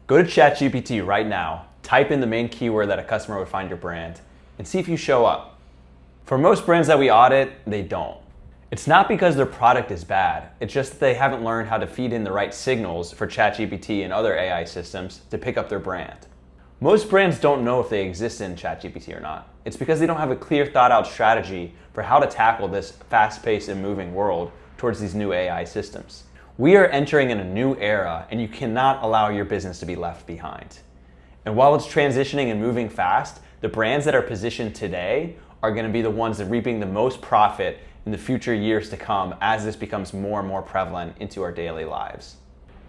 Go to ChatGPT right now, type in the main keyword that a customer would find your brand, and see if you show up. For most brands that we audit, they don't. It's not because their product is bad, it's just that they haven't learned how to feed in the right signals for ChatGPT and other AI systems to pick up their brand. Most brands don't know if they exist in ChatGPT or not. It's because they don't have a clear thought out strategy for how to tackle this fast-paced and moving world towards these new AI systems. We are entering in a new era, and you cannot allow your business to be left behind. And while it's transitioning and moving fast, the brands that are positioned today are going to be the ones that are reaping the most profit in the future years to come as this becomes more and more prevalent into our daily lives.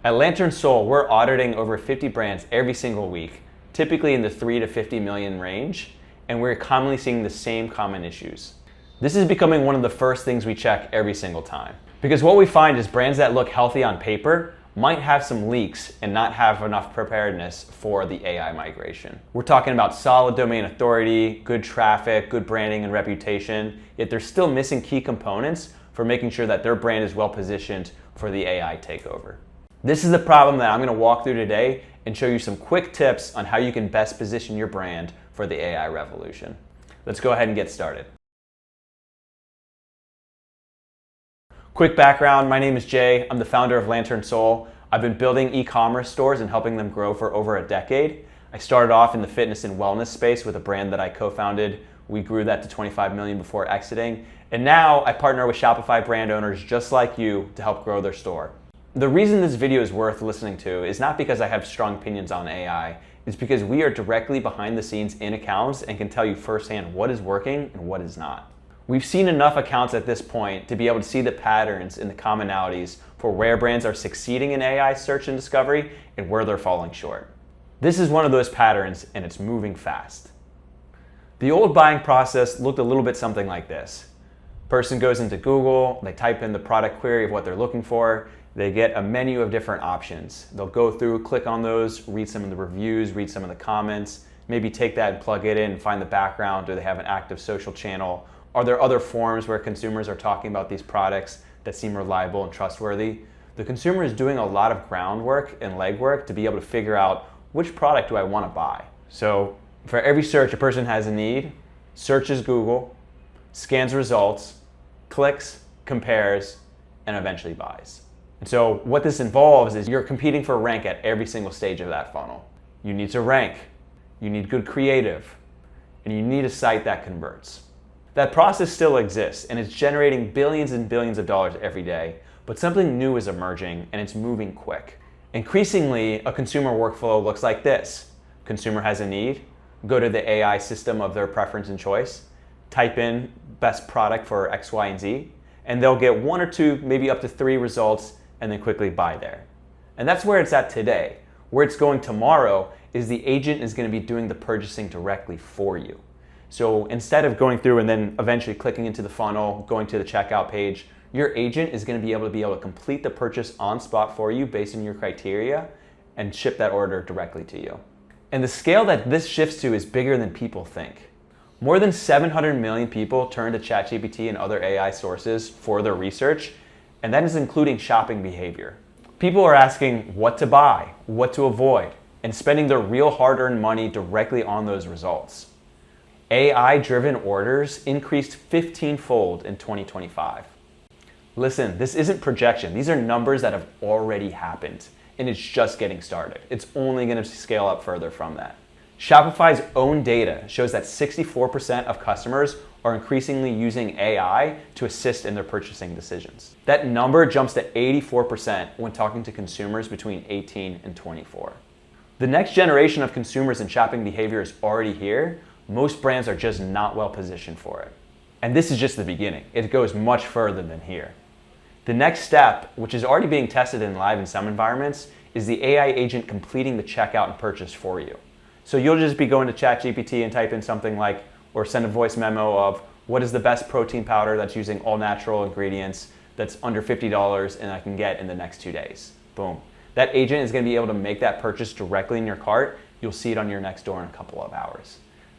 At Lantern Soul, we're auditing over 50 brands every single week, typically in the 3 to 50 million range, and we're commonly seeing the same common issues. This is becoming one of the first things we check every single time. Because what we find is brands that look healthy on paper might have some leaks and not have enough preparedness for the AI migration. We're talking about solid domain authority, good traffic, good branding and reputation, yet they're still missing key components for making sure that their brand is well positioned for the AI takeover. This is the problem that I'm going to walk through today and show you some quick tips on how you can best position your brand for the AI revolution. Let's go ahead and get started. Quick background, my name is Jay. I'm the founder of Lantern Soul. I've been building e-commerce stores and helping them grow for over a decade. I started off in the fitness and wellness space with a brand that I co-founded. We grew that to 25 million before exiting. And now I partner with Shopify brand owners just like you to help grow their store. The reason this video is worth listening to is not because I have strong opinions on AI. It's because we are directly behind the scenes in accounts and can tell you firsthand what is working and what is not. We've seen enough accounts at this point to be able to see the patterns and the commonalities for where brands are succeeding in AI search and discovery and where they're falling short. This is one of those patterns, and it's moving fast. The old buying process looked a little bit something like this. Person goes into Google, they type in the product query of what they're looking for, they get a menu of different options. They'll go through, click on those, read some of the reviews, read some of the comments, maybe take that and plug it in and find the background. Do they have an active social channel? Are there other forums where consumers are talking about these products that seem reliable and trustworthy? The consumer is doing a lot of groundwork and legwork to be able to figure out which product do I want to buy. So for every search a person has a need, searches Google, scans results, clicks, compares, and eventually buys. And so what this involves is you're competing for rank at every single stage of that funnel. You need to rank, you need good creative, and you need a site that converts. That process still exists, and it's generating billions and billions of dollars every day, but something new is emerging, and it's moving quick. Increasingly, a consumer workflow looks like this. Consumer has a need, go to the AI system of their preference and choice, type in best product for X, Y, and Z, and they'll get 1 or 2, maybe up to 3 results, and then quickly buy there. And that's where it's at today. Where it's going tomorrow is the agent is going to be doing the purchasing directly for you. So instead of going through and then eventually clicking into the funnel, going to the checkout page, your agent is going to be able to complete the purchase on spot for you based on your criteria and ship that order directly to you. And the scale that this shifts to is bigger than people think. More than 700 million people turn to ChatGPT and other AI sources for their research, and that is including shopping behavior. People are asking what to buy, what to avoid, and spending their real hard-earned money directly on those results. AI-driven orders increased 15-fold in 2025. Listen, this isn't projection. These are numbers that have already happened, and it's just getting started. It's only going to scale up further from that. Shopify's own data shows that 64% of customers are increasingly using AI to assist in their purchasing decisions. That number jumps to 84% when talking to consumers between 18 and 24. The next generation of consumers and shopping behavior is already here. Most brands are just not well positioned for it. And this is just the beginning. It goes much further than here. The next step, which is already being tested and live in some environments, is the AI agent completing the checkout and purchase for you. So you'll just be going to ChatGPT and type in something like, or send a voice memo of, what is the best protein powder that's using all natural ingredients that's under $50 and I can get in the next 2 days. Boom. That agent is going to be able to make that purchase directly in your cart. You'll see it on your next door in a couple of hours.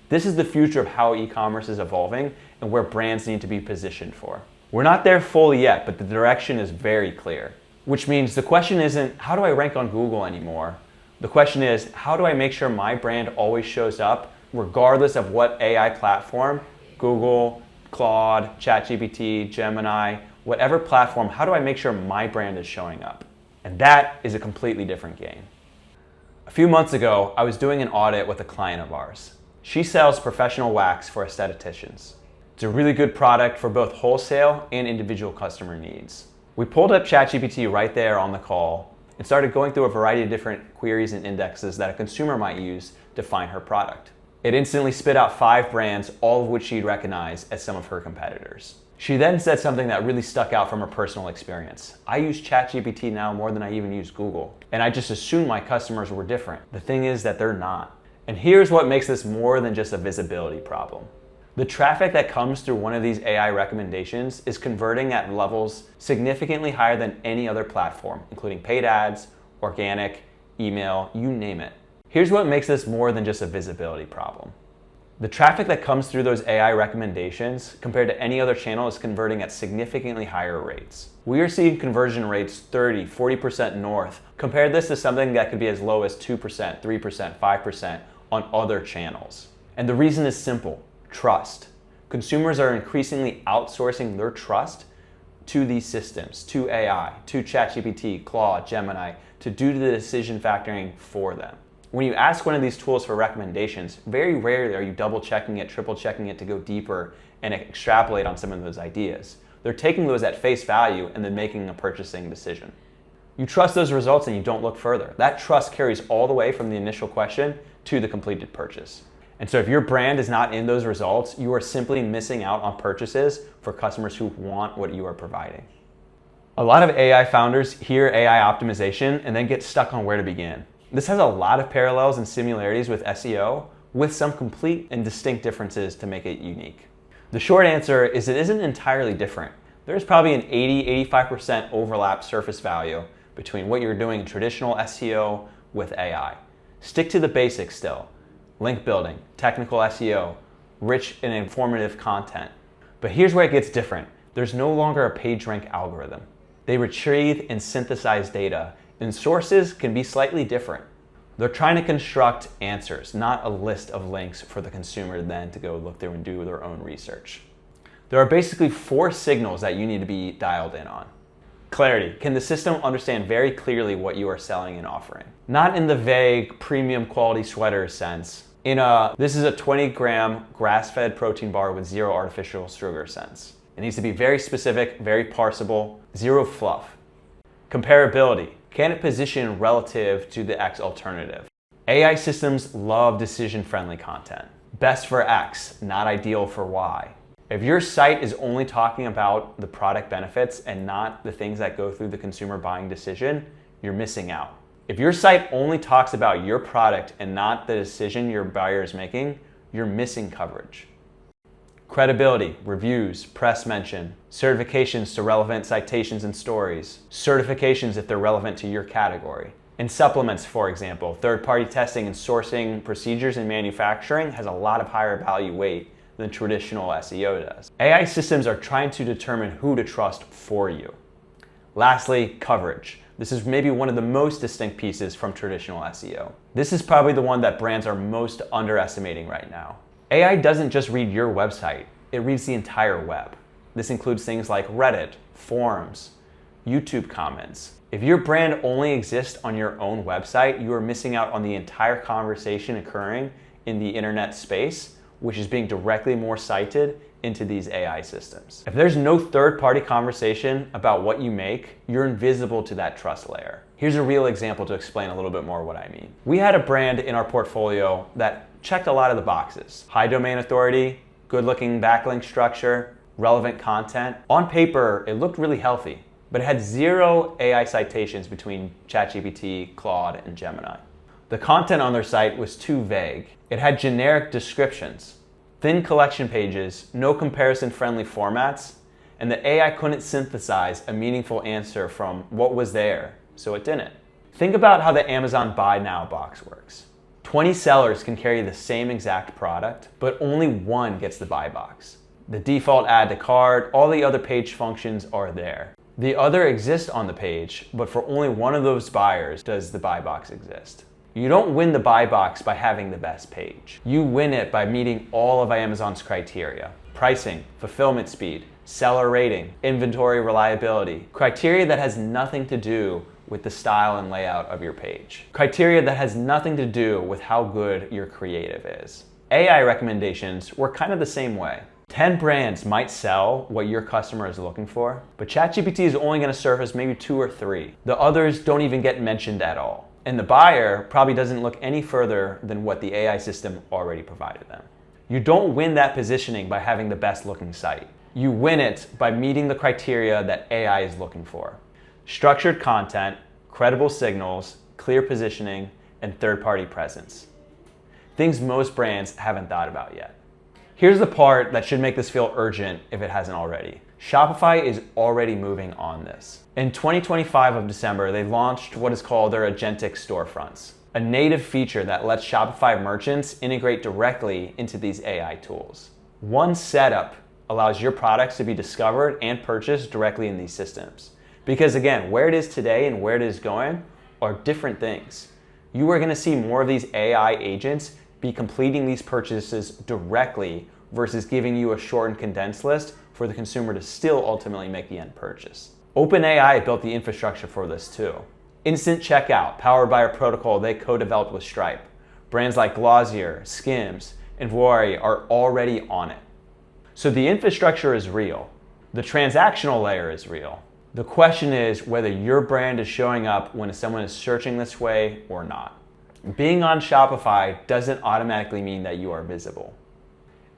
This is the future of how e-commerce is evolving and where brands need to be positioned for. We're not there fully yet, but the direction is very clear. Which means the question isn't, how do I rank on Google anymore? The question is, how do I make sure my brand always shows up regardless of what AI platform, Google, Claude, ChatGPT, Gemini, whatever platform, how do I make sure my brand is showing up? And that is a completely different game. A few months ago, I was doing an audit with a client of ours. She sells professional wax for estheticians. It's a really good product for both wholesale and individual customer needs. We pulled up ChatGPT right there on the call and started going through a variety of different queries and indexes that a consumer might use to find her product. It instantly spit out 5 brands, all of which she'd recognize as some of her competitors. She then said something that really stuck out from her personal experience. I use ChatGPT now more than I even use Google, and I just assumed my customers were different. The thing is that they're not. And here's what makes this more than just a visibility problem. The traffic that comes through one of these AI recommendations is converting at levels significantly higher than any other platform, including paid ads, organic, email, you name it. Here's what makes this more than just a visibility problem. The traffic that comes through those AI recommendations compared to any other channel is converting at significantly higher rates. We are seeing conversion rates 30, 40% north. Compare this to something that could be as low as 2%, 3%, 5% on other channels. And the reason is simple. Trust. Consumers are increasingly outsourcing their trust to these systems, to AI, to ChatGPT, Claude, Gemini, to do the decision factoring for them. When you ask one of these tools for recommendations, very rarely are you double checking it, triple checking it to go deeper and extrapolate on some of those ideas. They're taking those at face value and then making a purchasing decision. You trust those results and you don't look further. That trust carries all the way from the initial question to the completed purchase. And so if your brand is not in those results, you are simply missing out on purchases for customers who want what you are providing. A lot of AI founders hear AI optimization and then get stuck on where to begin. This has a lot of parallels and similarities with SEO, with some complete and distinct differences to make it unique. The short answer is it isn't entirely different. There's probably an 80-85% overlap surface value between what you're doing in traditional SEO with AI. Stick to the basics still. Link building, technical SEO, rich and informative content. But here's where it gets different. There's no longer a PageRank algorithm. They retrieve and synthesize data, and sources can be slightly different. They're trying to construct answers, not a list of links for the consumer then to go look through and do their own research. There are basically 4 signals that you need to be dialed in on. Clarity. Can the system understand very clearly what you are selling and offering? Not in the vague premium quality sweater sense. This is a 20-gram grass-fed protein bar with 0 artificial sugar sense. It needs to be very specific, very parsable, 0 fluff. Comparability. Can it position relative to the X alternative? AI systems love decision-friendly content. Best for X, not ideal for Y. If your site is only talking about the product benefits and not the things that go through the consumer buying decision, you're missing out. If your site only talks about your product and not the decision your buyer is making, you're missing coverage. Credibility, reviews, press mention, certifications to relevant citations and stories, certifications if they're relevant to your category. In supplements, for example, third-party testing and sourcing procedures in manufacturing has a lot of higher value weight than traditional SEO does. AI systems are trying to determine who to trust for you. Lastly, coverage. This is maybe one of the most distinct pieces from traditional SEO. This is probably the one that brands are most underestimating right now. AI doesn't just read your website, it reads the entire web. This includes things like Reddit, forums, YouTube comments. If your brand only exists on your own website, you are missing out on the entire conversation occurring in the internet space, which is being directly more cited into these AI systems. If there's no third-party conversation about what you make, you're invisible to that trust layer. Here's a real example to explain a little bit more what I mean. We had a brand in our portfolio that checked a lot of the boxes. High domain authority, good-looking backlink structure, relevant content. On paper, it looked really healthy, but it had 0 AI citations between ChatGPT, Claude, and Gemini. The content on their site was too vague. It had generic descriptions, thin collection pages, no comparison-friendly formats, and the AI couldn't synthesize a meaningful answer from what was there, so it didn't. Think about how the Amazon Buy Now box works. 20 sellers can carry the same exact product, but only one gets the buy box. The default add to cart, all the other page functions are there. The other exist on the page, but for only one of those buyers does the buy box exist. You don't win the buy box by having the best page. You win it by meeting all of Amazon's criteria: pricing, fulfillment speed, seller rating, inventory reliability, criteria that has nothing to do with the style and layout of your page, criteria that has nothing to do with how good your creative is. AI recommendations work kind of the same way. 10 brands might sell what your customer is looking for, but ChatGPT is only going to surface maybe 2 or 3. The others don't even get mentioned at all. And the buyer probably doesn't look any further than what the AI system already provided them. You don't win that positioning by having the best looking site. You win it by meeting the criteria that AI is looking for: structured content, credible signals, clear positioning, and third-party presence. Things most brands haven't thought about yet. Here's the part that should make this feel urgent if it hasn't already. Shopify is already moving on this. In 2025 of December, they launched what is called their agentic storefronts, a native feature that lets Shopify merchants integrate directly into these AI tools. One setup allows your products to be discovered and purchased directly in these systems. Because again, where it is today and where it is going are different things. You are going to see more of these AI agents be completing these purchases directly versus giving you a short and condensed list for the consumer to still ultimately make the end purchase. OpenAI built the infrastructure for this too. Instant checkout, powered by a protocol they co-developed with Stripe. Brands like Glossier, Skims, and Vuori are already on it. So the infrastructure is real. The transactional layer is real. The question is whether your brand is showing up when someone is searching this way or not. Being on Shopify doesn't automatically mean that you are visible.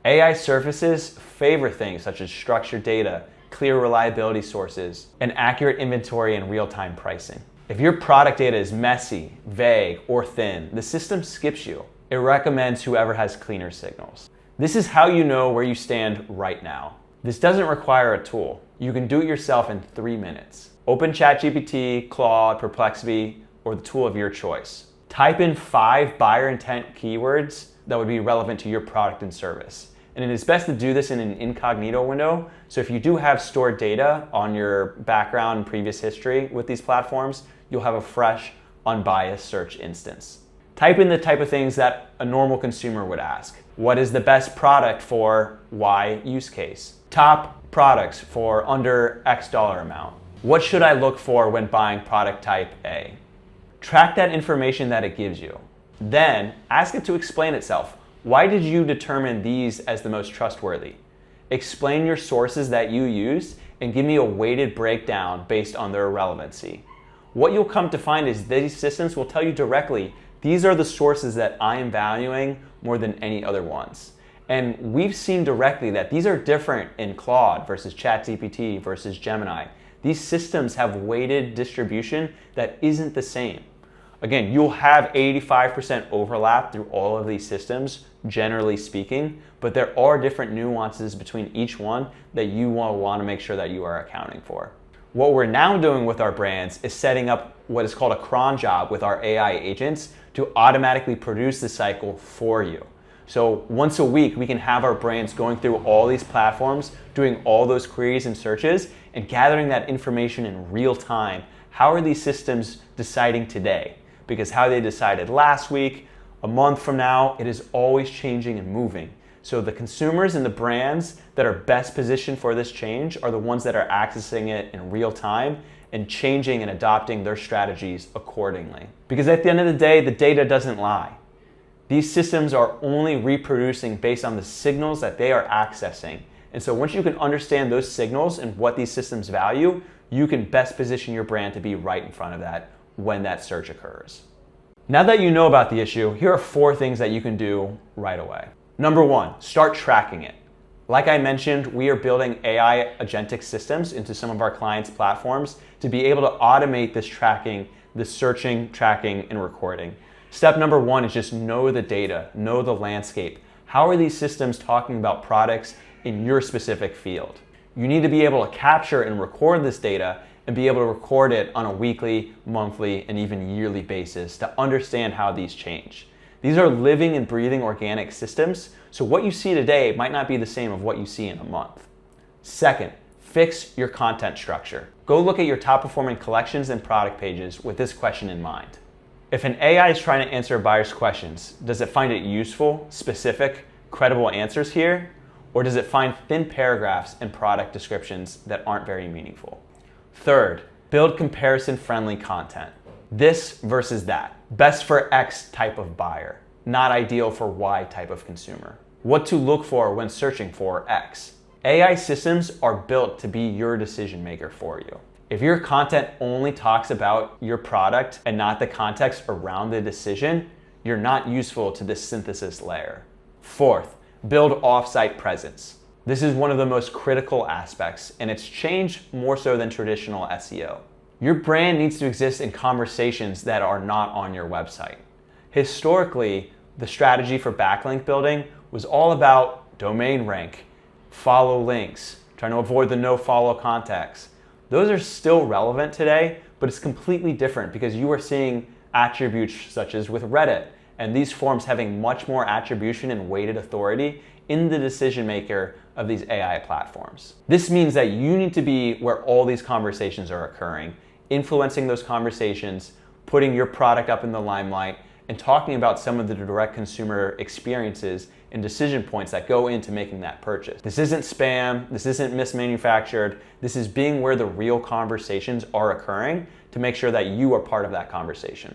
AI surfaces favor things such as structured data, clear reliability sources, and accurate inventory and real-time pricing. If your product data is messy, vague, or thin, the system skips you. It recommends whoever has cleaner signals. This is how you know where you stand right now. This doesn't require a tool. You can do it yourself in 3 minutes. Open ChatGPT, Claude, Perplexity, or the tool of your choice. Type in 5 buyer intent keywords that would be relevant to your product and service. And it is best to do this in an incognito window. So if you do have stored data on your background and previous history with these platforms, you'll have a fresh, unbiased search instance. Type in the type of things that a normal consumer would ask. What is the best product for Y use case? Top products for under X dollar amount. What should I look for when buying product type A? Track that information that it gives you. Then ask it to explain itself. Why did you determine these as the most trustworthy? Explain your sources that you used and give me a weighted breakdown based on their relevancy. What you'll come to find is these systems will tell you directly, these are the sources that I am valuing more than any other ones. And we've seen directly that these are different in Claude versus ChatGPT versus Gemini. These systems have weighted distribution that isn't the same. Again, you'll have 85% overlap through all of these systems, generally speaking, but there are different nuances between each one that you will want to make sure that you are accounting for. What we're now doing with our brands is setting up what is called a cron job with our AI agents to automatically produce the cycle for you. So once a week, we can have our brands going through all these platforms, doing all those queries and searches, and gathering that information in real time. How are these systems deciding today? Because how they decided last week, a month from now, it is always changing and moving. So the consumers and the brands that are best positioned for this change are the ones that are accessing it in real time and changing and adopting their strategies accordingly. Because at the end of the day, the data doesn't lie. These systems are only reproducing based on the signals that they are accessing. And so once you can understand those signals and what these systems value, you can best position your brand to be right in front of that when that search occurs. Now that you know about the issue, here are 4 things that you can do right away. Number 1, start tracking it. Like I mentioned, we are building AI agentic systems into some of our clients' platforms to be able to automate this tracking, the searching, tracking, and recording. Step number 1 is just know the data, know the landscape. How are these systems talking about products in your specific field? You need to be able to capture and record this data and be able to record it on a weekly, monthly, and even yearly basis to understand how these change. These are living and breathing organic systems, so what you see today might not be the same of what you see in a month. Second, fix your content structure. Go look at your top performing collections and product pages with this question in mind. If an AI is trying to answer a buyer's questions, does it find it useful, specific, credible answers here? Or does it find thin paragraphs and product descriptions that aren't very meaningful? Third, build comparison-friendly content. This versus that. Best for X type of buyer, not ideal for Y type of consumer. What to look for when searching for X. AI systems are built to be your decision maker for you. If your content only talks about your product and not the context around the decision, you're not useful to this synthesis layer. Fourth, build off-site presence. This is one of the most critical aspects, and it's changed more so than traditional SEO. Your brand needs to exist in conversations that are not on your website. Historically, the strategy for backlink building was all about domain rank, follow links, trying to avoid the no-follow contacts. Those are still relevant today, but it's completely different because you are seeing attributes such as with Reddit, and these forms having much more attribution and weighted authority in the decision maker of these AI platforms. This means that you need to be where all these conversations are occurring, influencing those conversations, putting your product up in the limelight, and talking about some of the direct consumer experiences and decision points that go into making that purchase. This isn't spam, this isn't mismanufactured, this is being where the real conversations are occurring to make sure that you are part of that conversation.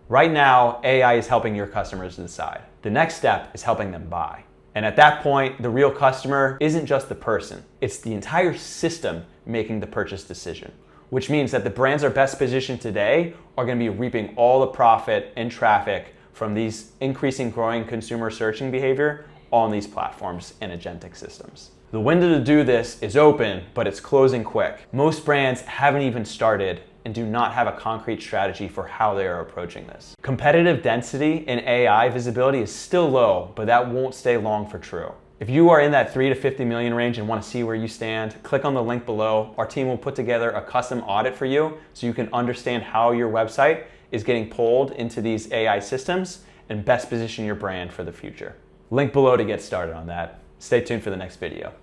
Right now, AI is helping your customers decide. The next step is helping them buy. And at that point, the real customer isn't just the person, it's the entire system making the purchase decision. Which means that the brands that are best positioned today are going to be reaping all the profit and traffic from these increasing growing consumer searching behavior on these platforms and agentic systems. The window to do this is open, but it's closing quick. Most brands haven't even started and do not have a concrete strategy for how they are approaching this. Competitive density in AI visibility is still low, but that won't stay long for true. If you are in that 3 to 50 million range and want to see where you stand, click on the link below. Our team will put together a custom audit for you so you can understand how your website is getting pulled into these AI systems and best position your brand for the future. Link below to get started on that. Stay tuned for the next video.